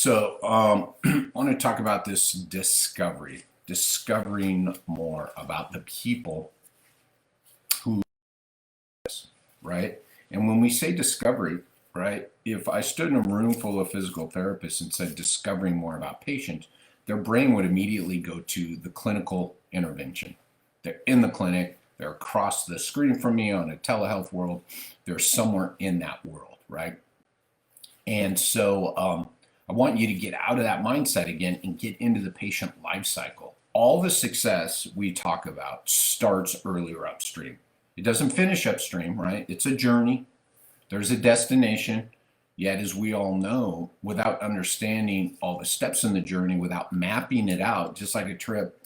So, I want to talk about this discovering more about the people who, right? And when we say discovery, right, if I stood in a room full of physical therapists and said discovering more about patients, their brain would immediately go to the clinical intervention. They're in the clinic, they're across the screen from me on a telehealth world, they're somewhere in that world, right? And so I want you to get out of that mindset again and get into the patient life cycle. All the success we talk about starts earlier upstream. It doesn't finish upstream, right? It's a journey. There's a destination. Yet, as we all know, without understanding all the steps in the journey, without mapping it out, just like a trip,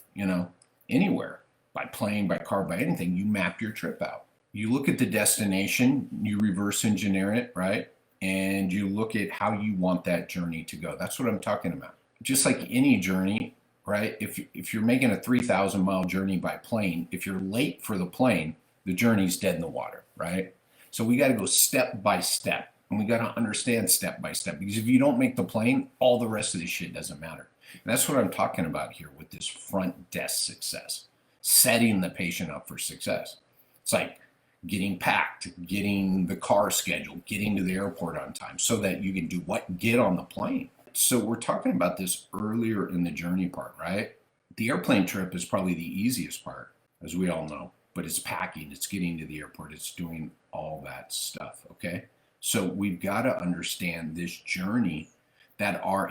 anywhere, by plane, by car, by anything, you map your trip out. You look at the destination, you reverse engineer it, right? And you look at how you want that journey to go. That's what I'm talking about. Just like any journey, right? If you're making a 3,000-mile journey by plane, if you're late for the plane, the journey's dead in the water, right? So we got to go step by step, and we got to understand step by step, because if you don't make the plane, all the rest of the shit doesn't matter. And that's what I'm talking about here with this front desk success, setting the patient up for success. It's like getting packed, getting the car scheduled, getting to the airport on time so that you can do what? Get on the plane. So we're talking about this earlier in the journey part, right? The airplane trip is probably the easiest part, as we all know, but it's packing, it's getting to the airport, it's doing all that stuff, okay? So we've got to understand this journey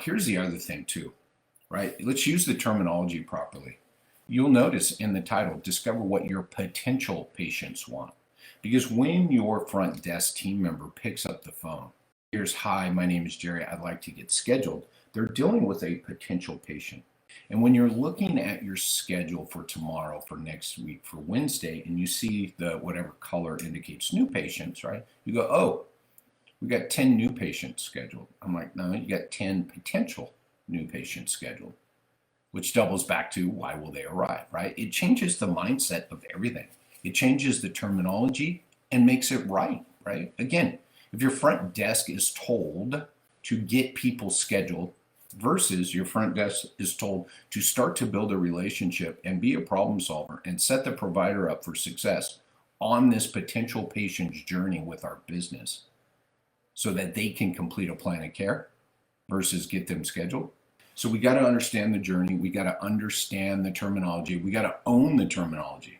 here's the other thing too, right? Let's use the terminology properly. You'll notice in the title, discover what your potential patients want. Because when your front desk team member picks up the phone, here's, hi, my name is Jerry, I'd like to get scheduled, they're dealing with a potential patient. And when you're looking at your schedule for tomorrow, for next week, for Wednesday, and you see the whatever color indicates new patients, right? You go, oh, we got 10 new patients scheduled. I'm like, no, you got 10 potential new patients scheduled, which doubles back to why will they arrive, right? It changes the mindset of everything. It changes the terminology and makes it right? Again, if your front desk is told to get people scheduled versus your front desk is told to start to build a relationship and be a problem solver and set the provider up for success on this potential patient's journey with our business so that they can complete a plan of care versus get them scheduled. So we got to understand the journey. We got to understand the terminology. We got to own the terminology.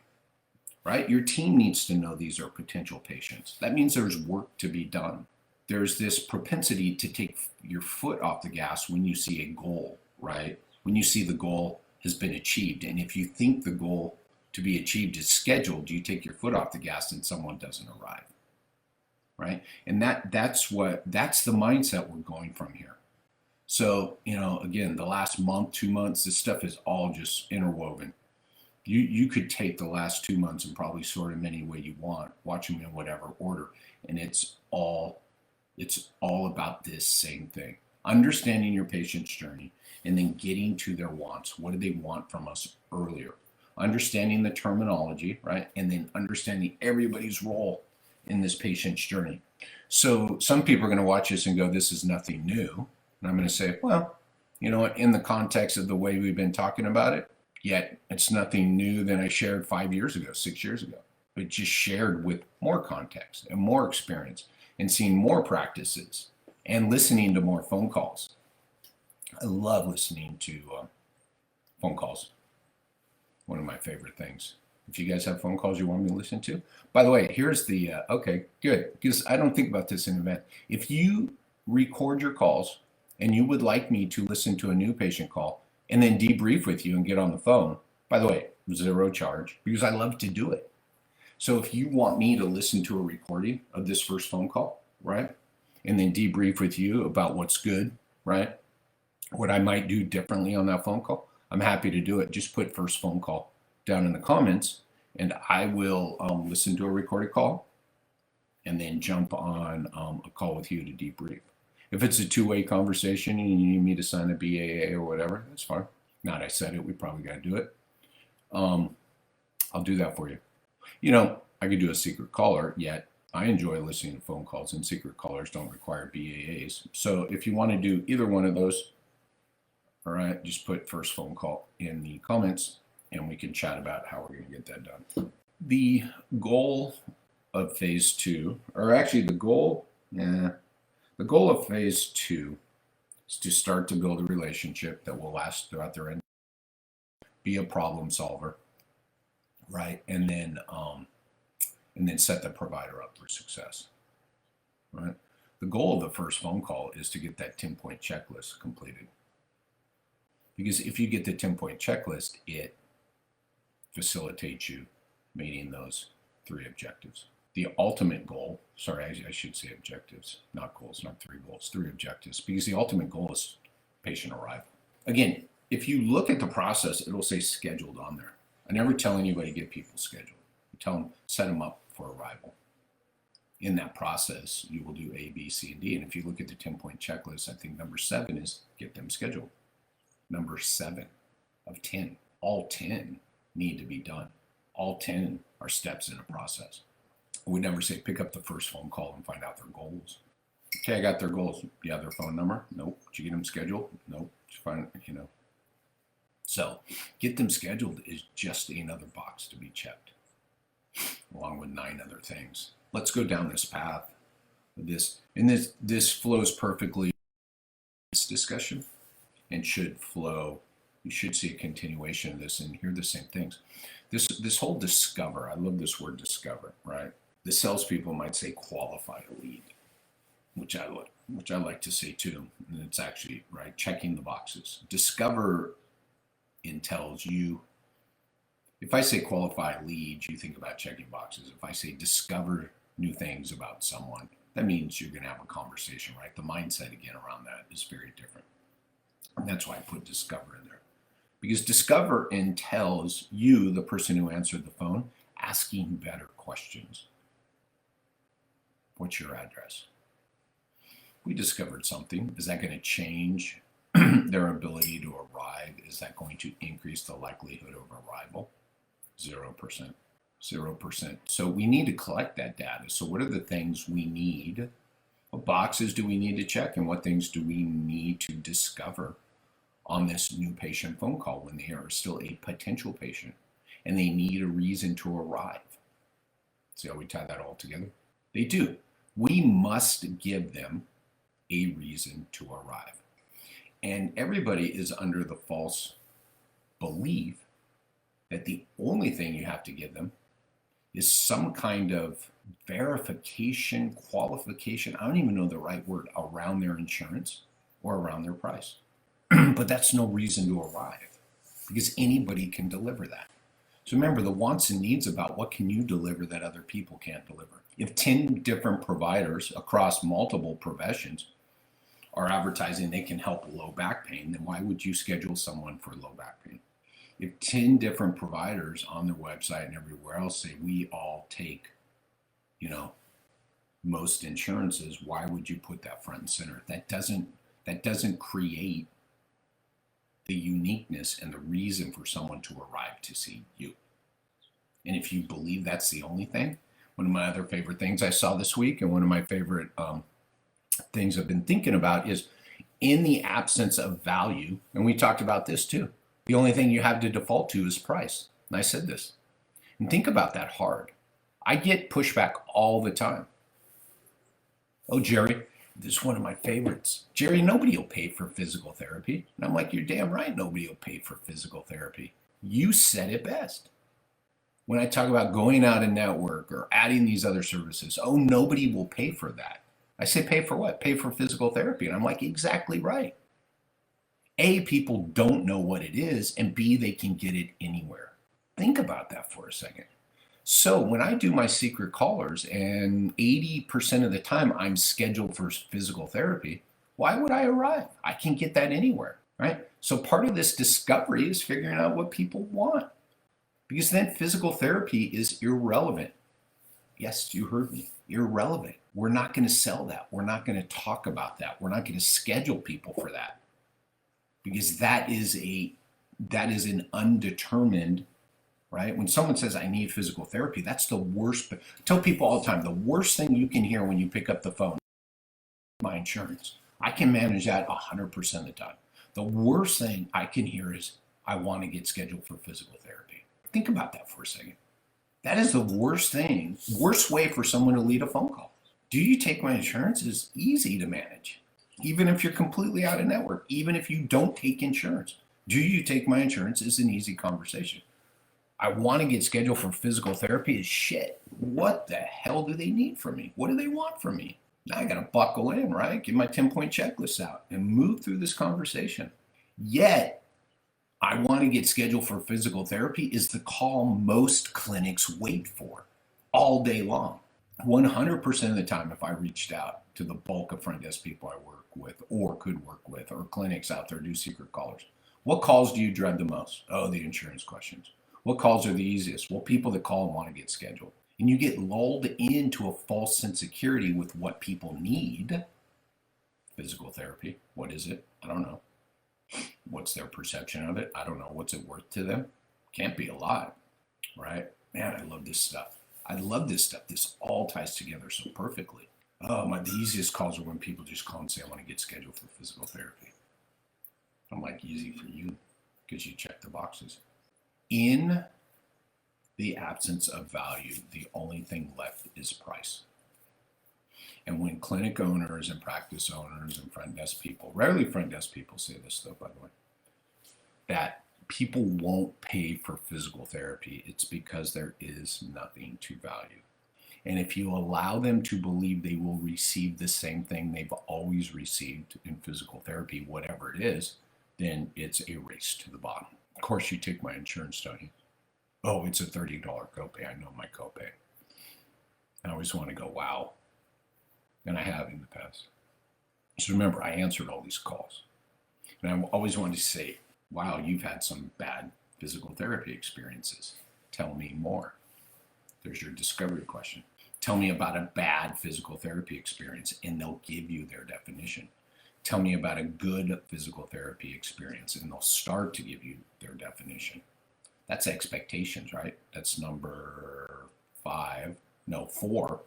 Right? Your team needs to know these are potential patients. That means there's work to be done. There's this propensity to take your foot off the gas when you see a goal, right? When you see the goal has been achieved. And if you think the goal to be achieved is scheduled, you take your foot off the gas and someone doesn't arrive, right? And that's the mindset we're going from here. So, again, the last month, 2 months, this stuff is all just interwoven. You could take the last 2 months and probably sort them any way you want, watch them in whatever order, and it's all about this same thing. Understanding your patient's journey and then getting to their wants. What do they want from us earlier? Understanding the terminology, right? And then understanding everybody's role in this patient's journey. So some people are going to watch this and go, this is nothing new. And I'm going to say, well, you know what, in the context of the way we've been talking about it, yet it's nothing new than I shared 5 years ago, 6 years ago, but just shared with more context and more experience and seeing more practices and listening to more phone calls. I love listening to phone calls. One of my favorite things. If you guys have phone calls you want me to listen to. By the way, here's the, okay, good, because I don't think about this in advance. If you record your calls and you would like me to listen to a new patient call, and then debrief with you and get on the phone. By the way, 0 charge, because I love to do it. So if you want me to listen to a recording of this first phone call, right, and then debrief with you about what's good, right, what I might do differently on that phone call, I'm happy to do it. Just put first phone call down in the comments, and I will listen to a recorded call and then jump on a call with you to debrief. If it's a two-way conversation and you need me to sign a BAA or whatever, that's fine. Not I said it, we probably got to do it. I'll do that for you. I could do a secret caller, yet I enjoy listening to phone calls, and secret callers don't require BAAs. So if you want to do either one of those, All right, just put first phone call in the comments and we can chat about how we're going to get that done. The goal of phase 2, or actually the goal of phase 2 is to start to build a relationship that will last throughout their end, be a problem solver, right? And then set the provider up for success, right? The goal of the first phone call is to get that 10-point checklist completed. Because if you get the 10-point checklist, it facilitates you meeting those 3 objectives. The ultimate goal, sorry, I should say objectives, not goals, not 3 goals, 3 objectives, because the ultimate goal is patient arrival. Again, if you look at the process, it'll say scheduled on there. I never tell anybody to get people scheduled. I tell them, set them up for arrival. In that process, you will do A, B, C, and D. And if you look at the 10-point checklist, I think number 7 is get them scheduled. Number 7 of 10. All 10 need to be done. All 10 are steps in a process. I would never say pick up the first phone call and find out their goals. Okay, I got their goals. Yeah, their phone number? Nope. Did you get them scheduled? Nope. Did you find, So get them scheduled is just another box to be checked, along with 9 other things. Let's go down this path. This flows perfectly in this discussion and should flow. You should see a continuation of this and hear the same things. This whole discover, I love this word discover, right? The salespeople might say qualify a lead, which I like to say too. And it's actually, right, checking the boxes. Discover entails you. If I say qualify leads, you think about checking boxes. If I say discover new things about someone, that means you're going to have a conversation, right? The mindset again around that is very different. And that's why I put discover in there. Because discover entails you, the person who answered the phone, asking better questions. What's your address? We discovered something. Is that going to change their ability to arrive? Is that going to increase the likelihood of arrival? 0%. 0%. So we need to collect that data. So what are the things we need? What boxes do we need to check? And what things do we need to discover on this new patient phone call when they are still a potential patient and they need a reason to arrive? See how we tie that all together? They do. We must give them a reason to arrive. And everybody is under the false belief that the only thing you have to give them is some kind of verification, qualification, I don't even know the right word, around their insurance or around their price. But that's no reason to arrive, because anybody can deliver that. So remember, the wants and needs about what can you deliver that other people can't deliver. If 10 different providers across multiple professions are advertising they can help low back pain, then why would you schedule someone for low back pain? If 10 different providers on their website and everywhere else say we all take, most insurances, why would you put that front and center? That doesn't create the uniqueness and the reason for someone to arrive to see you. And if you believe that's the only thing, one of my other favorite things I saw this week, and one of my favorite things I've been thinking about, is in the absence of value, and we talked about this too, the only thing you have to default to is price. And I said this. And think about that hard. I get pushback all the time. Oh, Jerry, this is one of my favorites. Jerry, nobody will pay for physical therapy. And I'm like, you're damn right nobody will pay for physical therapy. You said it best. When I talk about going out and network or adding these other services, oh, nobody will pay for that. I say pay for what? Pay for physical therapy. And I'm like, exactly right. A, people don't know what it is, and B, they can get it anywhere. Think about that for a second. So when I do my secret callers and 80% of the time I'm scheduled for physical therapy, why would I arrive? I can get that anywhere, right? So part of this discovery is figuring out what people want, because then physical therapy is irrelevant. Yes, you heard me, irrelevant. We're not going to sell that. We're not going to talk about that. We're not going to schedule people for that, because that is an undetermined, right? When someone says, I need physical therapy, that's the worst. I tell people all the time, the worst thing you can hear when you pick up the phone, my insurance. I can manage that 100% of the time. The worst thing I can hear is, I want to get scheduled for physical therapy. Think about that for a second. That is the worst thing, worst way for someone to lead a phone call. Do you take my insurance is easy to manage. Even if you're completely out of network, even if you don't take insurance. Do you take my insurance is an easy conversation. I want to get scheduled for physical therapy is shit. What the hell do they need from me? What do they want from me? Now I got to buckle in, right? Get my 10-point checklist out and move through this conversation. Yet, I want to get scheduled for physical therapy is the call most clinics wait for all day long. 100% of the time, if I reached out to the bulk of front desk people I work with or could work with, or clinics out there do secret callers, what calls do you dread the most? Oh, the insurance questions. What calls are the easiest? Well, people that call and want to get scheduled. And you get lulled into a false sense of security with what people need. Physical therapy, what is it? I don't know. What's their perception of it? I don't know. What's it worth to them? Can't be a lot, right? Man, I love this stuff. I love this stuff. This all ties together so perfectly. The easiest calls are when people just call and say, I want to get scheduled for physical therapy. I'm like, easy for you because you check the boxes. In the absence of value, the only thing left is price. And when clinic owners and practice owners and front desk people, rarely front desk people say this though, by the way, that people won't pay for physical therapy, it's because there is nothing to value. And if you allow them to believe they will receive the same thing they've always received in physical therapy, whatever it is, then it's a race to the bottom. Of course, you take my insurance, don't you? Oh, it's a $30 copay. I know my copay. I always want to go, wow. And I have in the past. So remember, I answered all these calls. And I always wanted to say, wow, you've had some bad physical therapy experiences. Tell me more. There's your discovery question. Tell me about a bad physical therapy experience, and they'll give you their definition. Tell me about a good physical therapy experience, and they'll start to give you their definition. That's expectations, right? That's number 4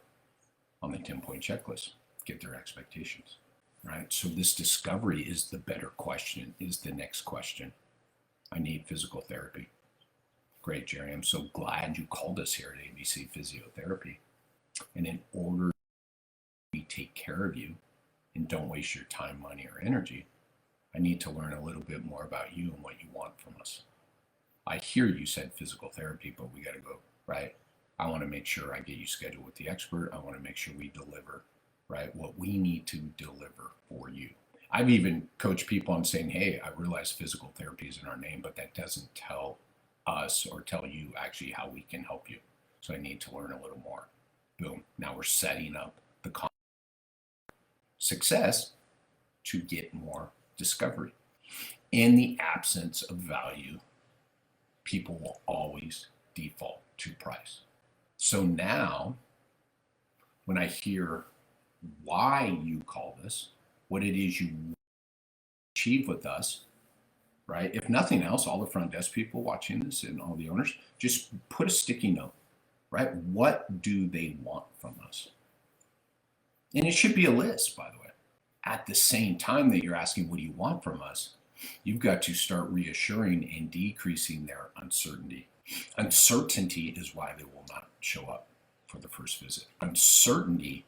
on the 10-point checklist. Get their expectations, right? So this discovery is the better question, is the next question. I need physical therapy. Great, Jerry. I'm so glad you called us here at ABC Physiotherapy. And in order to take care of you and don't waste your time, money, or energy, I need to learn a little bit more about you and what you want from us. I hear you said physical therapy, but we got to go, right? I want to make sure I get you scheduled with the expert. I want to make sure we deliver, right? What we need to deliver for you. I've even coached people on saying, hey, I realize physical therapy is in our name, but that doesn't tell us or tell you actually how we can help you. So I need to learn a little more. Boom. Now we're setting up the success to get more discovery. In the absence of value, people will always default to price. So now, when I hear why you called us, what it is you achieve with us, right? If nothing else, all the front desk people watching this and all the owners, just put a sticky note, right? What do they want from us? And it should be a list, by the way. At the same time that you're asking, what do you want from us? You've got to start reassuring and decreasing their uncertainty. Uncertainty is why they will not show up for the first visit. Uncertainty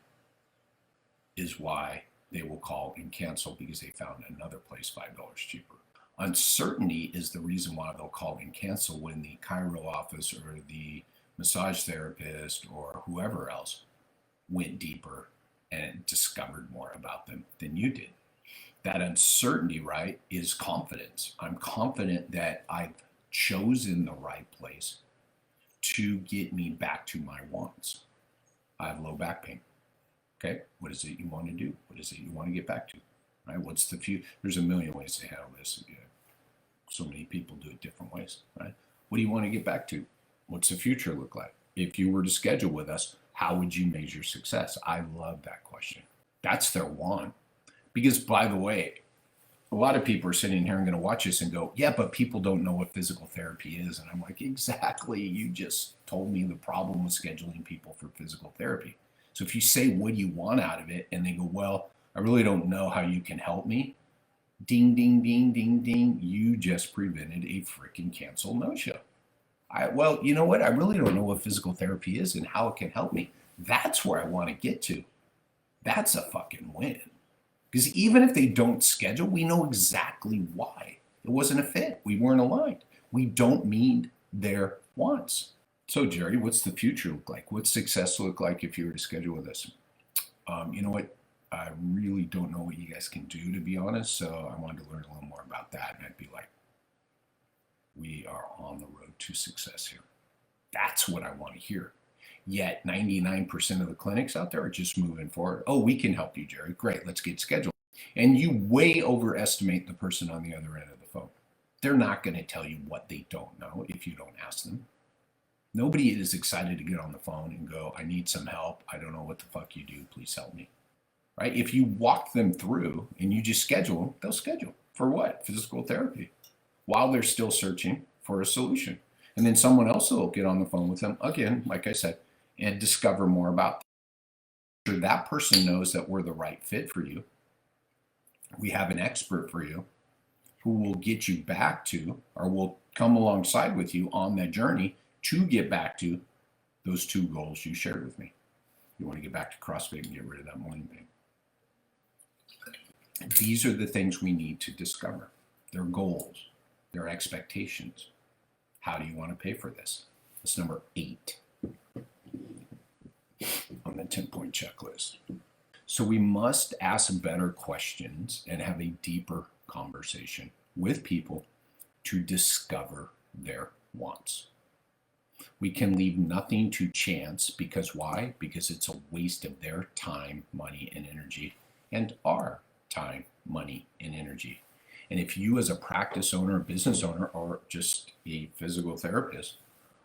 is why they will call and cancel because they found another place $5 cheaper. Uncertainty is the reason why they'll call and cancel when the chiro office or the massage therapist or whoever else went deeper and discovered more about them than you did. That uncertainty, right, is confidence. I'm confident that I've chosen the right place to get me back to my wants. I have low back pain. Okay, what is it you want to do? What is it you want to get back to? Right? What's the future? There's a million ways to handle this. So many people do it different ways, right? What do you want to get back to? What's the future look like? If you were to schedule with us, how would you measure success? I love that question. That's their want. Because, by the way, a lot of people are sitting here and going to watch this and go, yeah, but people don't know what physical therapy is. And I'm like, exactly. You just told me the problem with scheduling people for physical therapy. So if you say, what do you want out of it? And they go, well, I really don't know how you can help me. Ding, ding, ding, ding, ding. You just prevented a freaking cancel no-show. Well, you know what? I really don't know what physical therapy is and how it can help me. That's where I want to get to. That's a fucking win. Because even if they don't schedule, we know exactly why. It wasn't a fit. We weren't aligned. We don't meet their wants. So, Jerry, what's the future look like? What's success look like if you were to schedule with us? You know what? I really don't know what you guys can do, to be honest. So I wanted to learn a little more about that. And I'd be like, we are on the road to success here. That's what I want to hear. Yet 99% of the clinics out there are just moving forward. Oh, we can help you, Jerry. Great, let's get scheduled. And you way overestimate the person on the other end of the phone. They're not going to tell you what they don't know if you don't ask them. Nobody is excited to get on the phone and go, I need some help. I don't know what the fuck you do. Please help me. Right? If you walk them through and you just schedule, they'll schedule. For what? Physical therapy. While they're still searching for a solution. And then someone else will get on the phone with them, again, like I said, and discover more about them. Sure, that person knows that we're the right fit for you. We have an expert for you who will get you back to, or will come alongside with you on that journey to get back to those two goals you shared with me. You want to get back to CrossFit and get rid of that morning pain. These are the things we need to discover. Their goals, their expectations. How do you want to pay for this? That's number 8 on the 10-point checklist. So we must ask better questions and have a deeper conversation with people to discover their wants. We can leave nothing to chance because why? Because it's a waste of their time, money, and energy, and our time, money, and energy. And if you as a practice owner, a business owner, or just a physical therapist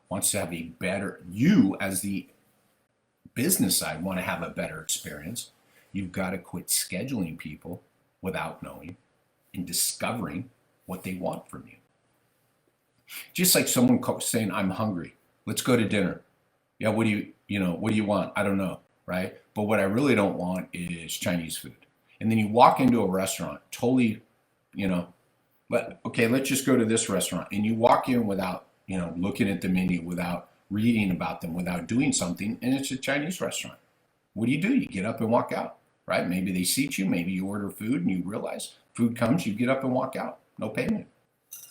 wants to have a better, you as the business side want to have a better experience, you've got to quit scheduling people without knowing and discovering what they want from you. Just like someone saying, I'm hungry. Let's go to dinner. Yeah, what do you want? I don't know, right? But what I really don't want is Chinese food. And then you walk into a restaurant, totally, let's just go to this restaurant. And you walk in without, looking at the menu, without reading about them, without doing something, and it's a Chinese restaurant. What do? You get up and walk out, right? Maybe they seat you, maybe you order food and you realize food comes, you get up and walk out, no payment.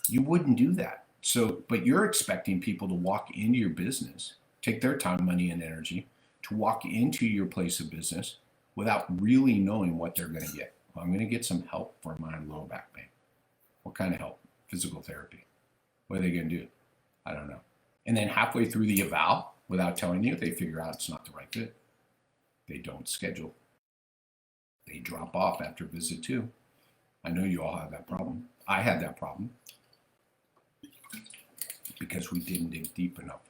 You wouldn't do that. So, but you're expecting people to walk into your business, take their time, money, and energy to walk into your place of business without really knowing what they're going to get. Well, I'm going to get some help for my low back pain. What kind of help? Physical therapy. What are they going to do? I don't know. And then halfway through the eval, without telling you, they figure out it's not the right fit. They don't schedule. They drop off after visit 2. I know you all have that problem. I had that problem because we didn't dig deep enough.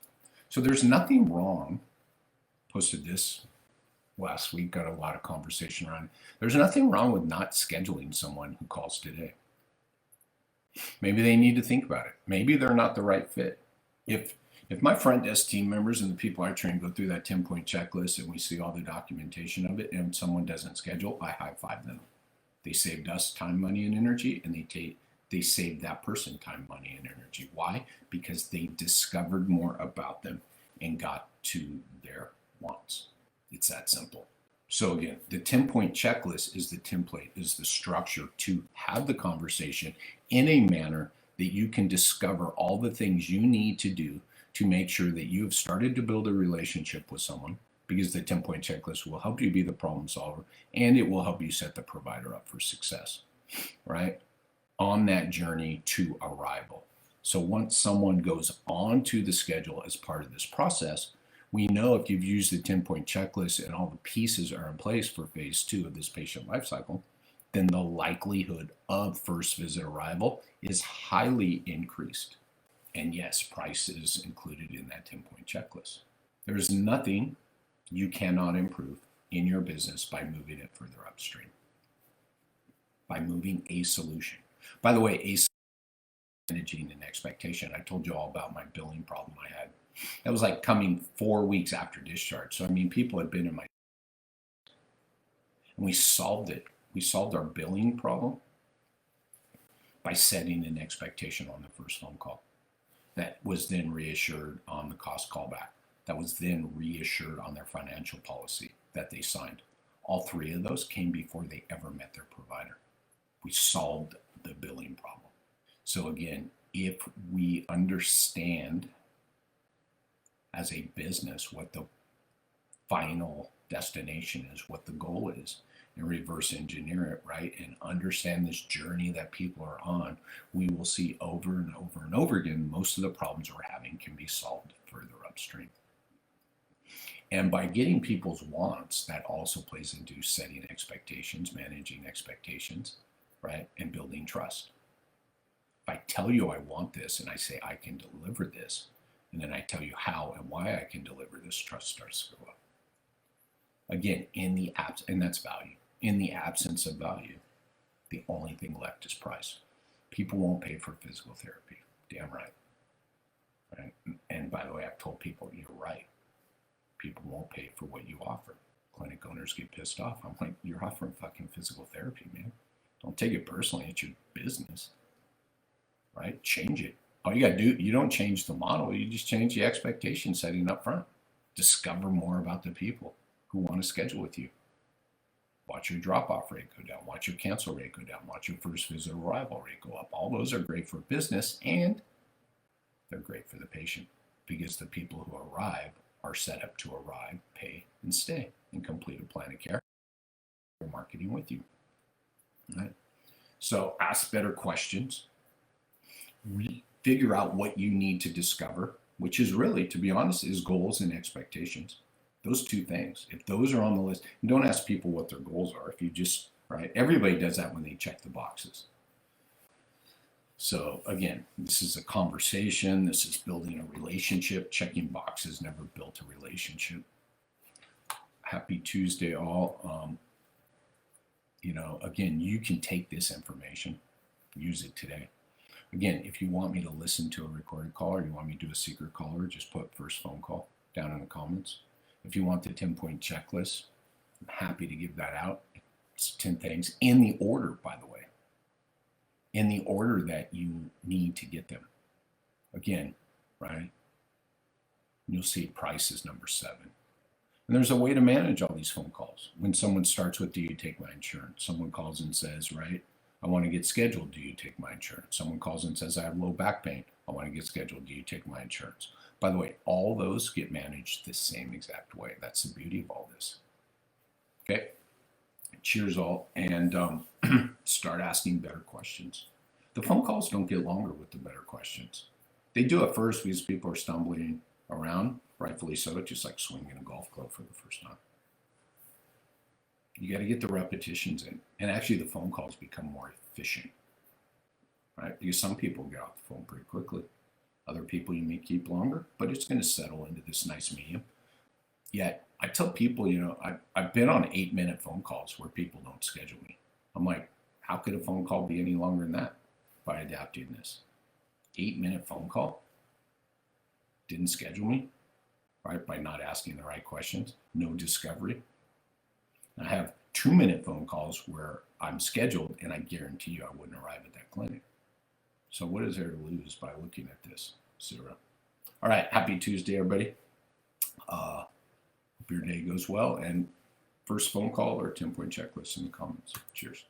So there's nothing wrong. Posted this last week, got a lot of conversation around it. There's nothing wrong with not scheduling someone who calls today. Maybe they need to think about it. Maybe they're not the right fit. If my front desk team members and the people I train go through that 10-point checklist and we see all the documentation of it and someone doesn't schedule, I high-five them. They saved us time, money, and energy, and they saved that person time, money, and energy. Why? Because they discovered more about them and got to their wants. It's that simple. So again, the 10-point checklist is the template, is the structure to have the conversation in a manner that you can discover all the things you need to do to make sure that you have started to build a relationship with someone, because the 10-point checklist will help you be the problem solver and it will help you set the provider up for success, right? On that journey to arrival. So once someone goes on to the schedule as part of this process, we know if you've used the 10-point checklist and all the pieces are in place for phase 2 of this patient life cycle, then the likelihood of first visit arrival is highly increased. And yes, price is included in that 10-point checklist. There's nothing you cannot improve in your business by moving it further upstream, by moving a solution. By the way, a managing an expectation. I told you all about my billing problem I had. That was like coming 4 weeks after discharge. So, I mean, people had been in my, and we solved it. We solved our billing problem by setting an expectation on the first phone call. That was then reassured on the cost callback. That was then reassured on their financial policy that they signed. All three of those came before they ever met their provider. We solved the billing problem. So again, if we understand as a business what the final destination is, what the goal is, and reverse engineer it, right, and understand this journey that people are on, we will see over and over and over again most of the problems we're having can be solved further upstream. And by getting people's wants, that also plays into setting expectations, managing expectations, right, and building trust. If I tell you I want this and I say I can deliver this, and then I tell you how and why I can deliver this, trust starts to go up. Again, in the absence, and that's value. In the absence of value, the only thing left is price. People won't pay for physical therapy. Damn right. Right? And by the way, I've told people, you're right. People won't pay for what you offer. Clinic owners get pissed off. I'm like, you're offering fucking physical therapy, man. Don't take it personally. It's your business. Right? Change it. All you got to do, you don't change the model. You just change the expectation setting up front. Discover more about the people who want to schedule with you. Watch your drop-off rate go down. Watch your cancel rate go down. Watch your first visit arrival rate go up. All those are great for business, and they're great for the patient because the people who arrive are set up to arrive, pay, and stay and complete a plan of care. They're marketing with you. Right? So ask better questions. Figure out what you need to discover, which is really, to be honest, is goals and expectations. Those two things. If those are on the list, and don't ask people what their goals are. If you just, right, everybody does that when they check the boxes. So again, this is a conversation. This is building a relationship. Checking boxes never built a relationship. Happy Tuesday, all. Again, you can take this information, use it today. Again, if you want me to listen to a recorded call or you want me to do a secret caller, just put first phone call down in the comments. If you want the 10-point checklist, I'm happy to give that out. It's 10 things in the order, by the way, in the order that you need to get them. Again, right? You'll see price is number 7. And there's a way to manage all these phone calls. When someone starts with, do you take my insurance? Someone calls and says, right, I want to get scheduled. Do you take my insurance? Someone calls and says, I have low back pain. I want to get scheduled. Do you take my insurance? By the way, all those get managed the same exact way. That's the beauty of all this. Okay. Cheers all. And start asking better questions. The phone calls don't get longer with the better questions. They do at first because people are stumbling around, rightfully so. It's just like swinging a golf club for the first time. You got to get the repetitions in. And actually the phone calls become more efficient, right? Because some people get off the phone pretty quickly. Other people you may keep longer, but it's going to settle into this nice medium. Yet I tell people, I've been on 8-minute phone calls where people don't schedule me. I'm like, how could a phone call be any longer than that by adapting this? 8-minute phone call? Didn't schedule me, right? By not asking the right questions, no discovery. I have 2-minute phone calls where I'm scheduled and I guarantee you I wouldn't arrive at that clinic. So what is there to lose by looking at this? 0. All right. Happy Tuesday, everybody. Hope your day goes well. And first phone call or 10-point checklist in the comments. Cheers.